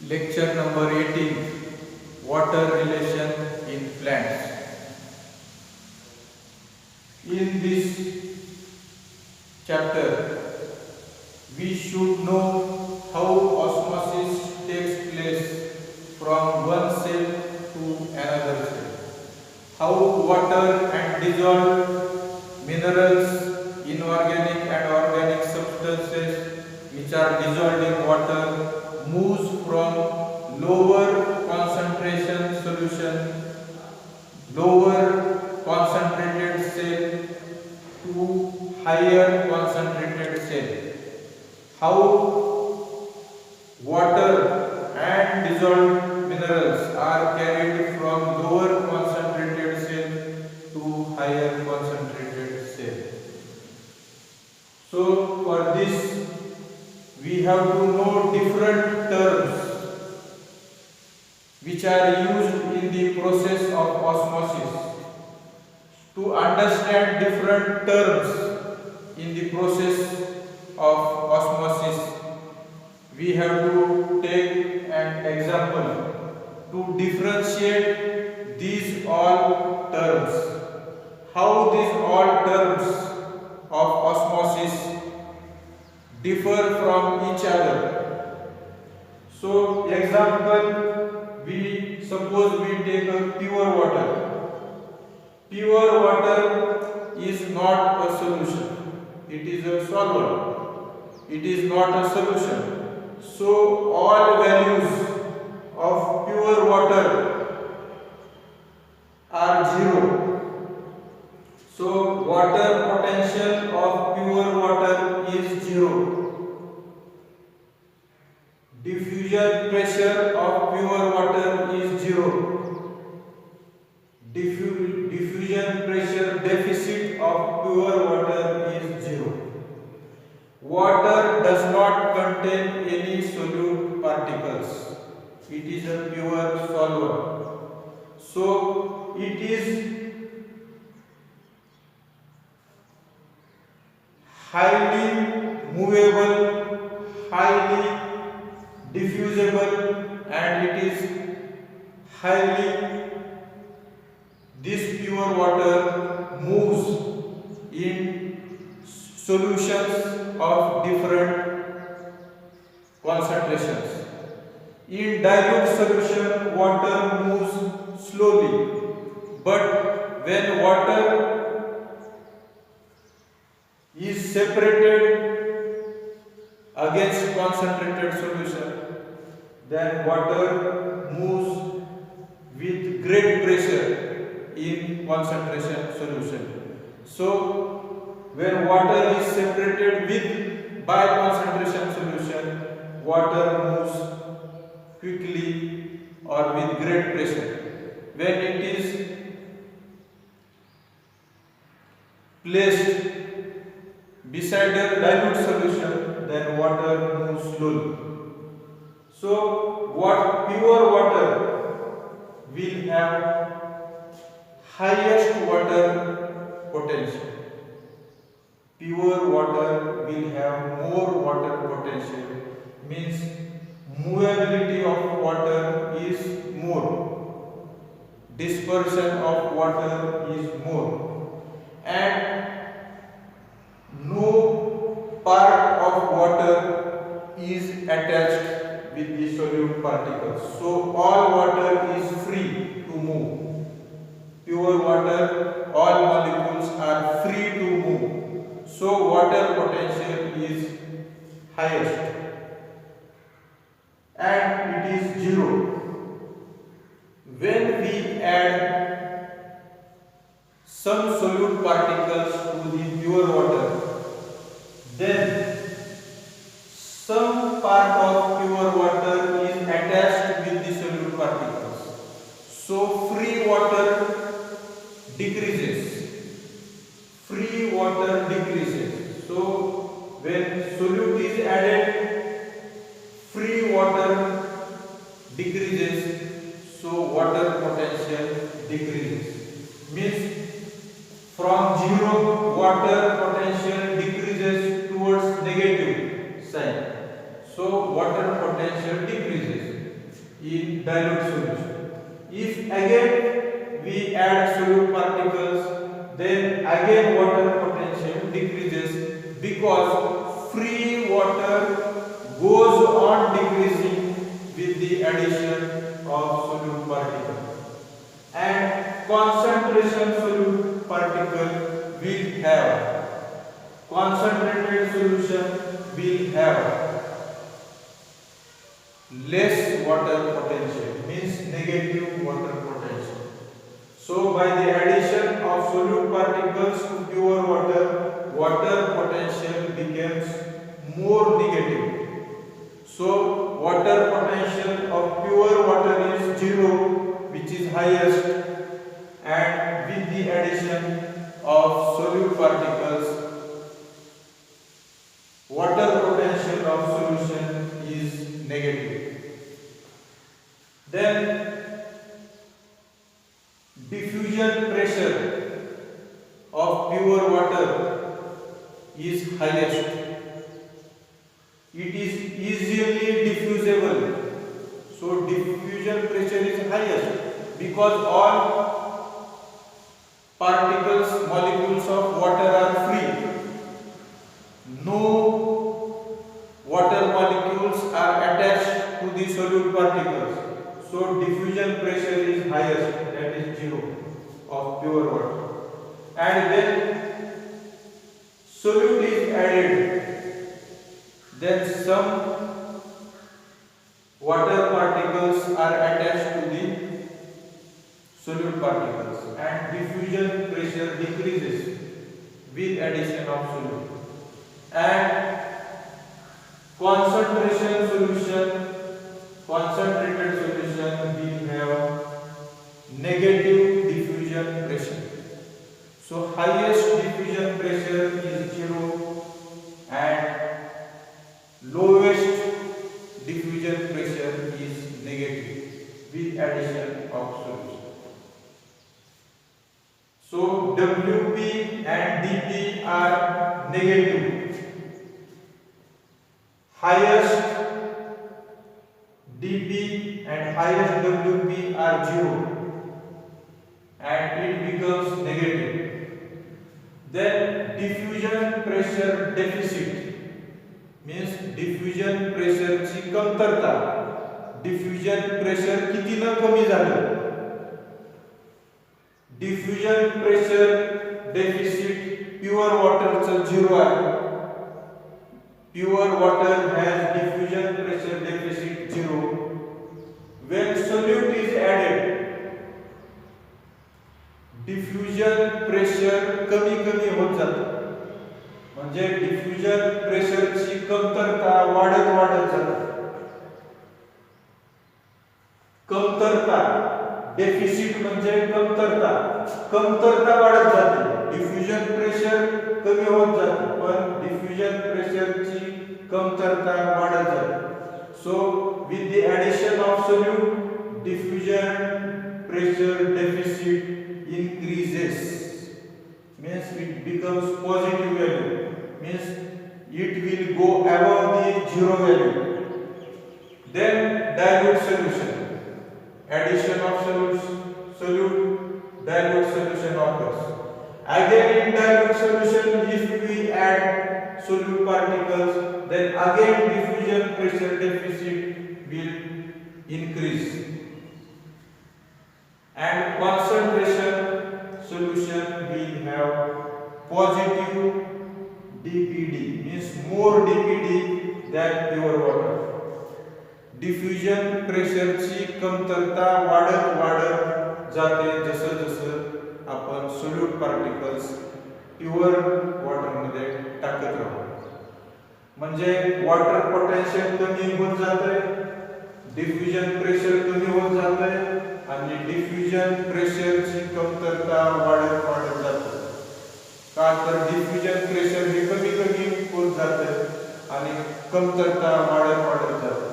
Lecture number 18, Water Relation in Plants. In this chapter, we should know how osmosis takes place from one cell to another cell. How water and dissolved minerals, inorganic and organic substances which are dissolved in water moves from lower concentration solution, lower concentrated cell to higher concentrated cell. How water and dissolved minerals are carried from lower concentrated cell to higher concentrated cell. So for this we have to know different terms which are used in the process of osmosis. To understand different terms in the process of osmosis, we have to take an example to differentiate these all terms. How these all terms of osmosis differ from each other. So, example, suppose we take a pure water. Pure water is not a solution. It is a solvent. It is not a solution. So, all values of pure water are zero. So, water potential of pure water is zero. Diffusion pressure of pure water is zero. Diffusion pressure deficit of pure water is zero. Water does not contain any solute particles. It is a pure solvent. So it is highly movable, highly diffusible, and it is this pure water moves in solutions of different concentrations. In dilute solution, water moves slowly, but when water is separated against concentrated solution, then water moves with great pressure in concentration solution. So when water is separated by concentration solution, water moves quickly or with great pressure. When it is placed beside a dilute solution, then water moves slowly. So, pure water will have highest water potential. Pure water will have more water potential, means movability of water is more, dispersion of water is more, and no part of water is attached with the solute particles. So all water is free to move. Pure water, all molecules are free to move. So water potential is highest. And it is zero. When we add some solute particles to the pure water, then some part of pure water is attached with the solute particles. So free water decreases. Free water decreases. So when solute is added, free water decreases. So water potential decreases. Means from zero, water potential decreases towards negative sign. So water potential decreases. dilute solution. If again we add solute particles, then again water potential decreases because free water goes on decreasing with the addition of solute particles, and concentration solute particle will have concentrated solution will have less water potential, means negative water potential. So by the addition of solute particles to pure water, water potential becomes more negative. So water potential of pure water is 0, which is highest, and with the addition of solute particles, water potential of solution is negative. Then diffusion pressure of pure water is highest. It is easily diffusible. So diffusion pressure is highest because all particles, molecules of water are free. No water molecules are attached to the solute particles. So diffusion pressure is highest, that is 0 of pure water. And when solute is added, then some water particles are attached to the solute particles, and diffusion pressure decreases with addition of solute. And concentration solution, concentrated solution will have negative diffusion pressure. So highest diffusion pressure is 0 and lowest diffusion pressure is negative with addition of solution. So WP and DP are negative. Highest DP and highest WP are 0 and it becomes negative. Then diffusion pressure deficit means diffusion pressure ची कमतरता. diffusion pressure कितीनं कमी झालं. diffusion pressure deficit pure water चं 0 आहे. Pure water has diffusion pressure deficit 0. When solute is added, diffusion pressure कमी होत जातं. म्हणजे diffusion pressure ची कमतरता वाढत जाते. कमतरता डेफिसिट म्हणजे कमतरता वाढत जाते. diffusion pressure कमी होत जाते, पण diffusion pressure ची कमतरता वाढत जाते. So with the addition of solute, diffusion pressure deficit increases, means it becomes positive value, means it will go above the 0 value. Then dilute solution, addition of solute, dilute solution occurs. Again in dilute solution, if we add solute particles, then again diffusion pressure deficit will increase, and concentration solution will have positive DPD, means more DPD than pure water. diffusion pressure ची कमतरता वाढत जाते जसं आपण solute particles pure water मध्ये टाकत राहू. म्हणजे water potential कमी होत जाते, डिफ्युजन प्रेशर कमी होत जाते आणि डिफ्युजन प्रेशर ची कमतरता वाढत जाते. का तर डिफ्युजन प्रेशर हे कमी होत जाते आणि कमतरता वाढत जाते.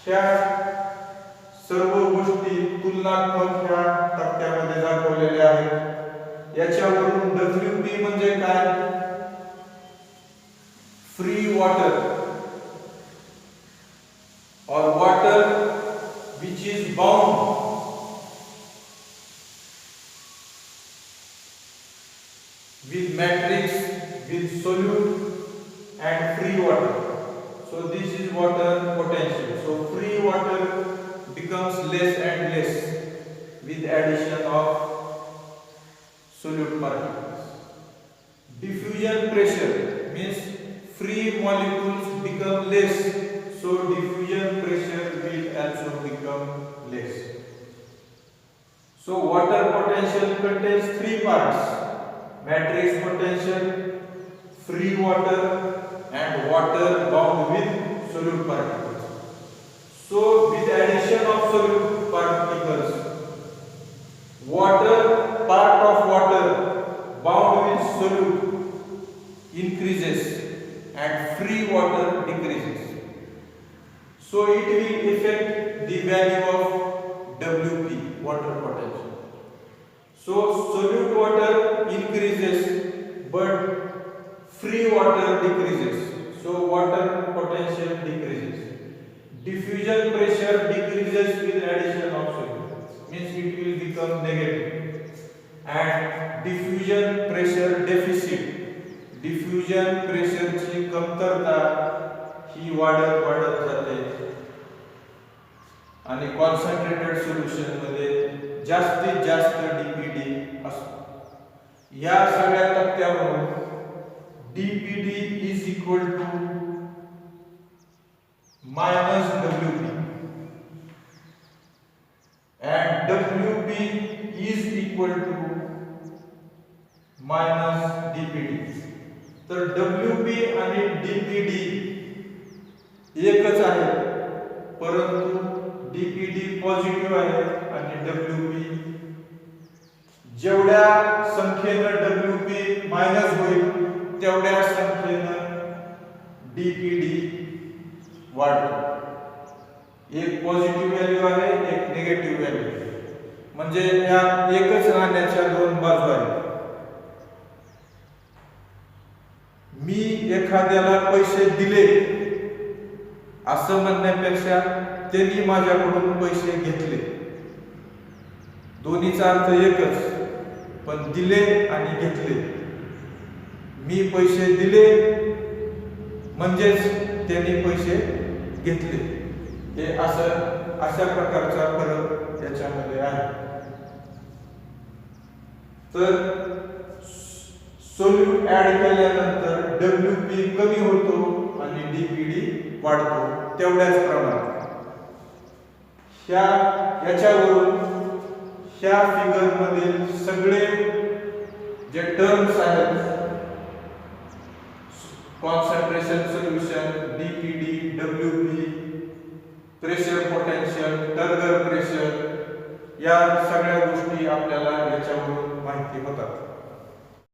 ह्या सर्व गोष्टी तुलनात्मक ह्या तक्त्यामध्ये दाखवलेल्या आहेत. याच्यावरून WP म्हणजे काय, फ्री वाटर और water which is bound with matrix, with solute and free water. So this is water potential. So free water becomes less and less with addition of solute particles. Diffusion pressure means free molecules become less, so diffusion pressure will also become less. So water potential contains three parts: matrix potential, free water and water bound with solute particles. So with addition of solute particles, water, part of water bound with solute increases and free water decreases. So it will affect the value of WP, water potential. So solute water increases but free water decreases. So water potential decreases. Diffusion pressure decreases with addition of solute, means it will become negative. And diffusion pressure deficit, diffusion pressure ची कमतरता ही वाढत जाते आणि concentrated solution मध्ये जास्तीत जास्त DPD असतो. या सगळ्या तथ्यावरून DPD is equal to minus WP and WP is equal to minus DPD. तर WP आणि DPD एकच आहे, परंतु DPD पॉझिटिव्ह आहे आणि WP जेवढ्या संख्येने WP मायनस होईल तेवढ्या संख्येने DPD वाढतो. एक पॉझिटिव्ह व्हॅल्यू आहे, एक निगेटिव्ह व्हॅल्यू आहे, म्हणजे या एकच नाण्याच्या दोन बाजू आहेत. मी एखाद्याला पैसे दिले असं म्हणण्यापेक्षा त्यांनी माझ्याकडून पैसे घेतले, दोन्हीचा अर्थ एकच, पण दिले आणि घेतले. मी पैसे दिले म्हणजेच त्यांनी पैसे घेतले. हे अशा प्रकारचा फरक याच्यामध्ये आहे. तर सोल्यूट ऍड केल्यानंतर WP कमी होतो आणि DPD वाढतो तेवढ्याच प्रमाणात. याच्यावरून ह्या फिगर मधील सगळे जे टर्म्स आहेत, concentration solution, DPD, WP, pressure potential, turgor pressure, या सगळ्या गोष्टी आपल्याला याच्यावरून माहिती होतात.